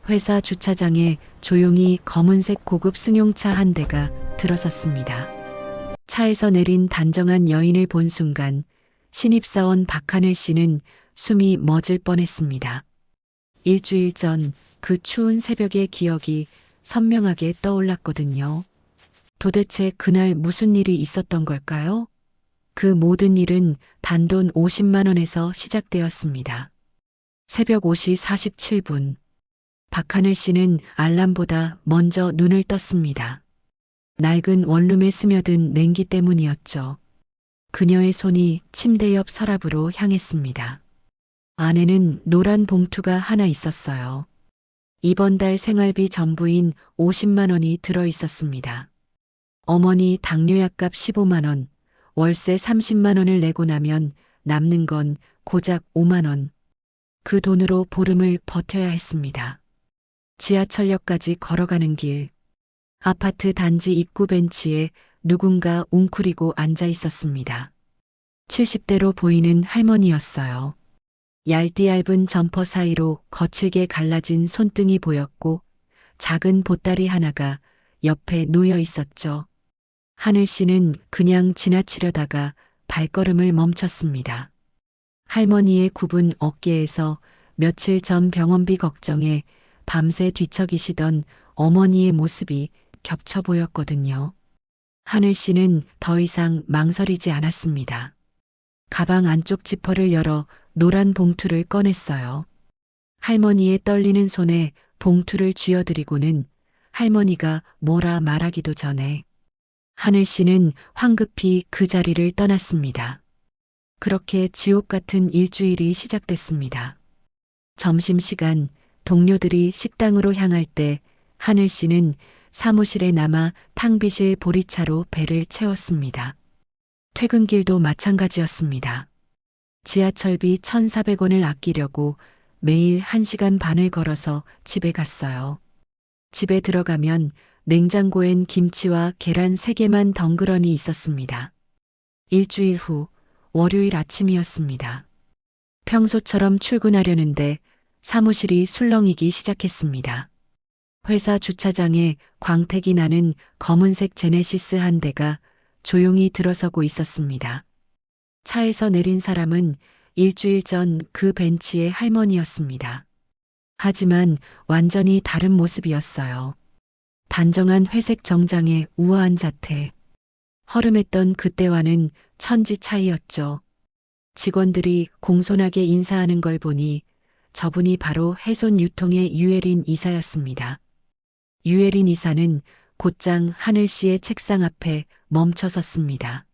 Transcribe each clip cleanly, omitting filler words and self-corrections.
회사 주차장에 조용히 검은색 고급 승용차 한 대가 들어섰습니다. 차에서 내린 단정한 여인을 본 순간 신입사원 박하늘 씨는 숨이 멎을 뻔했습니다. 일주일 전 그 추운 새벽의 기억이 선명하게 떠올랐거든요. 도대체 그날 무슨 일이 있었던 걸까요? 그 모든 일은 단돈 50만 원에서 시작되었습니다. 새벽 5시 47분. 박하늘 씨는 알람보다 먼저 눈을 떴습니다. 낡은 원룸에 스며든 냉기 때문이었죠. 그녀의 손이 침대 옆 서랍으로 향했습니다. 안에는 노란 봉투가 하나 있었어요. 이번 달 생활비 전부인 50만 원이 들어 있었습니다. 어머니 당뇨약값 15만 원, 월세 30만 원을 내고 나면 남는 건 고작 5만 원. 그 돈으로 보름을 버텨야 했습니다. 지하철역까지 걸어가는 길. 아파트 단지 입구 벤치에 누군가 웅크리고 앉아 있었습니다. 70대로 보이는 할머니였어요. 얇디얇은 점퍼 사이로 거칠게 갈라진 손등이 보였고 작은 보따리 하나가 옆에 놓여 있었죠. 하늘 씨는 그냥 지나치려다가 발걸음을 멈췄습니다. 할머니의 굽은 어깨에서 며칠 전 병원비 걱정에 밤새 뒤척이시던 어머니의 모습이 겹쳐 보였거든요. 하늘 씨는 더 이상 망설이지 않았습니다. 가방 안쪽 지퍼를 열어 노란 봉투를 꺼냈어요. 할머니의 떨리는 손에 봉투를 쥐어드리고는 할머니가 뭐라 말하기도 전에 하늘 씨는 황급히 그 자리를 떠났습니다. 그렇게 지옥 같은 일주일이 시작됐습니다. 점심시간 동료들이 식당으로 향할 때 하늘 씨는 사무실에 남아 탕비실 보리차로 배를 채웠습니다. 퇴근길도 마찬가지였습니다. 지하철비 1,400원을 아끼려고 매일 1시간 반을 걸어서 집에 갔어요. 집에 들어가면 냉장고엔 김치와 계란 3개만 덩그러니 있었습니다. 일주일 후 월요일 아침이었습니다. 평소처럼 출근하려는데 사무실이 술렁이기 시작했습니다. 회사 주차장에 광택이 나는 검은색 제네시스 한 대가 조용히 들어서고 있었습니다. 차에서 내린 사람은 일주일 전 그 벤치의 할머니였습니다. 하지만 완전히 다른 모습이었어요. 단정한 회색 정장에 우아한 자태. 허름했던 그때와는 천지 차이였죠. 직원들이 공손하게 인사하는 걸 보니 저분이 바로 해손 유통의 유혜린 이사였습니다. 유혜린 이사는 곧장 하늘 씨의 책상 앞에 멈춰 섰습니다.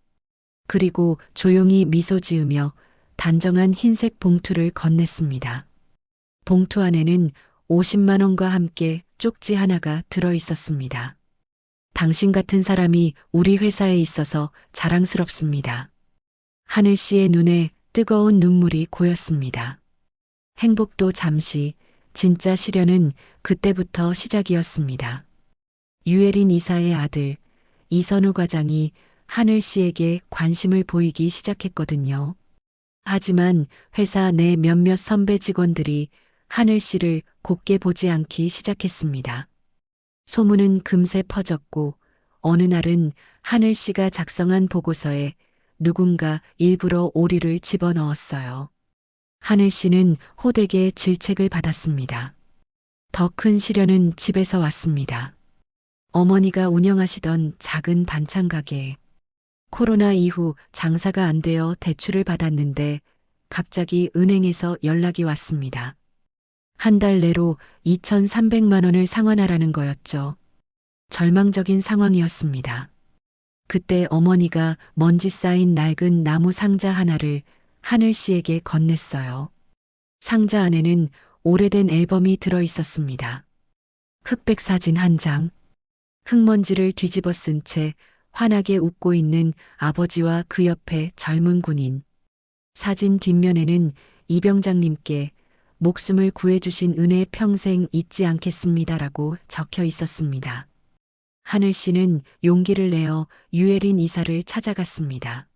그리고 조용히 미소 지으며 단정한 흰색 봉투를 건넸습니다. 봉투 안에는 50만 원과 함께 쪽지 하나가 들어 있었습니다. 당신 같은 사람이 우리 회사에 있어서 자랑스럽습니다. 하늘 씨의 눈에 뜨거운 눈물이 고였습니다. 행복도 잠시, 진짜 시련은 그때부터 시작이었습니다. 유혜린 이사의 아들 이선우 과장이 하늘 씨에게 관심을 보이기 시작했거든요. 하지만 회사 내 몇몇 선배 직원들이 하늘 씨를 곱게 보지 않기 시작했습니다. 소문은 금세 퍼졌고 어느 날은 하늘 씨가 작성한 보고서에 누군가 일부러 오류를 집어넣었어요. 하늘 씨는 호되게 질책을 받았습니다. 더 큰 시련은 집에서 왔습니다. 어머니가 운영하시던 작은 반찬 가게. 코로나 이후 장사가 안 되어 대출을 받았는데 갑자기 은행에서 연락이 왔습니다. 한 달 내로 2,300만 원을 상환하라는 거였죠. 절망적인 상황이었습니다. 그때 어머니가 먼지 쌓인 낡은 나무 상자 하나를 하늘 씨에게 건넸어요. 상자 안에는 오래된 앨범이 들어 있었습니다. 흑백 사진 한 장, 흙먼지를 뒤집어 쓴 채 환하게 웃고 있는 아버지와 그 옆에 젊은 군인. 사진 뒷면에는 이 병장님께 목숨을 구해주신 은혜 평생 잊지 않겠습니다라고 적혀 있었습니다. 하늘 씨는 용기를 내어 유혜린 이사를 찾아갔습니다.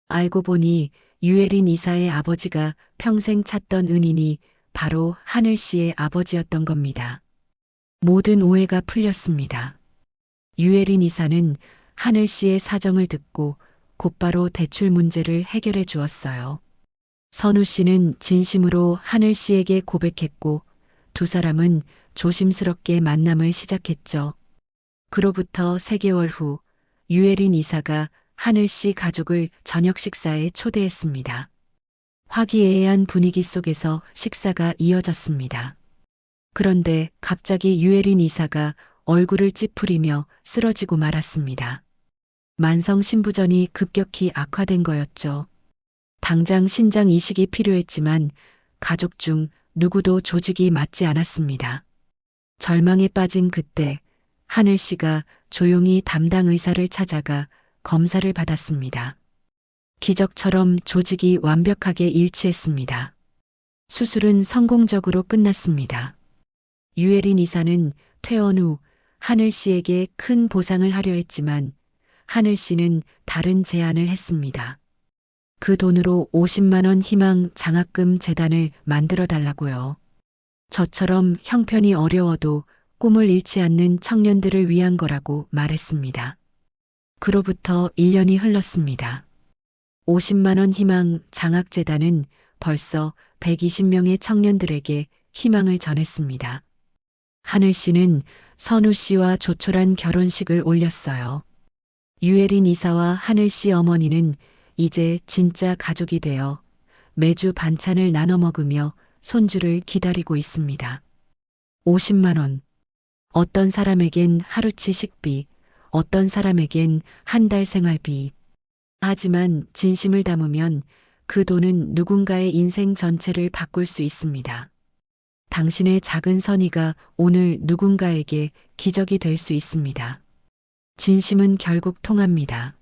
알고 보니 유혜린 이사의 아버지가 평생 찾던 은인이 바로 하늘 씨의 아버지였던 겁니다. 모든 오해가 풀렸습니다. 유혜린 이사는 하늘 씨의 사정을 듣고 곧바로 대출 문제를 해결해 주었어요. 선우 씨는 진심으로 하늘 씨에게 고백했고 두 사람은 조심스럽게 만남을 시작했죠. 그로부터 3개월 후 유혜린 이사가 하늘 씨 가족을 저녁 식사에 초대했습니다. 화기애애한 분위기 속에서 식사가 이어졌습니다. 그런데 갑자기 유혜린 이사가 얼굴을 찌푸리며 쓰러지고 말았습니다. 만성 신부전이 급격히 악화된 거였죠. 당장 신장 이식이 필요했지만 가족 중 누구도 조직이 맞지 않았습니다. 절망에 빠진 그때 하늘 씨가 조용히 담당 의사를 찾아가 검사를 받았습니다. 기적처럼 조직이 완벽하게 일치했습니다. 수술은 성공적으로 끝났습니다. 유혜린 이사는 퇴원 후 하늘 씨에게 큰 보상을 하려 했지만 하늘 씨는 다른 제안을 했습니다. 그 돈으로 50만 원 희망 장학금 재단을 만들어 달라고요. 저처럼 형편이 어려워도 꿈을 잃지 않는 청년들을 위한 거라고 말했습니다. 그로부터 1년이 흘렀습니다. 50만 원 희망 장학재단은 벌써 120명의 청년들에게 희망을 전했습니다. 하늘 씨는 선우 씨와 조촐한 결혼식을 올렸어요. 유혜린 이사와 하늘 씨 어머니는 이제 진짜 가족이 되어 매주 반찬을 나눠 먹으며 손주를 기다리고 있습니다. 50만 원. 어떤 사람에겐 하루치 식비, 어떤 사람에겐 한 달 생활비. 하지만 진심을 담으면 그 돈은 누군가의 인생 전체를 바꿀 수 있습니다. 당신의 작은 선의가 오늘 누군가에게 기적이 될 수 있습니다. 진심은 결국 통합니다.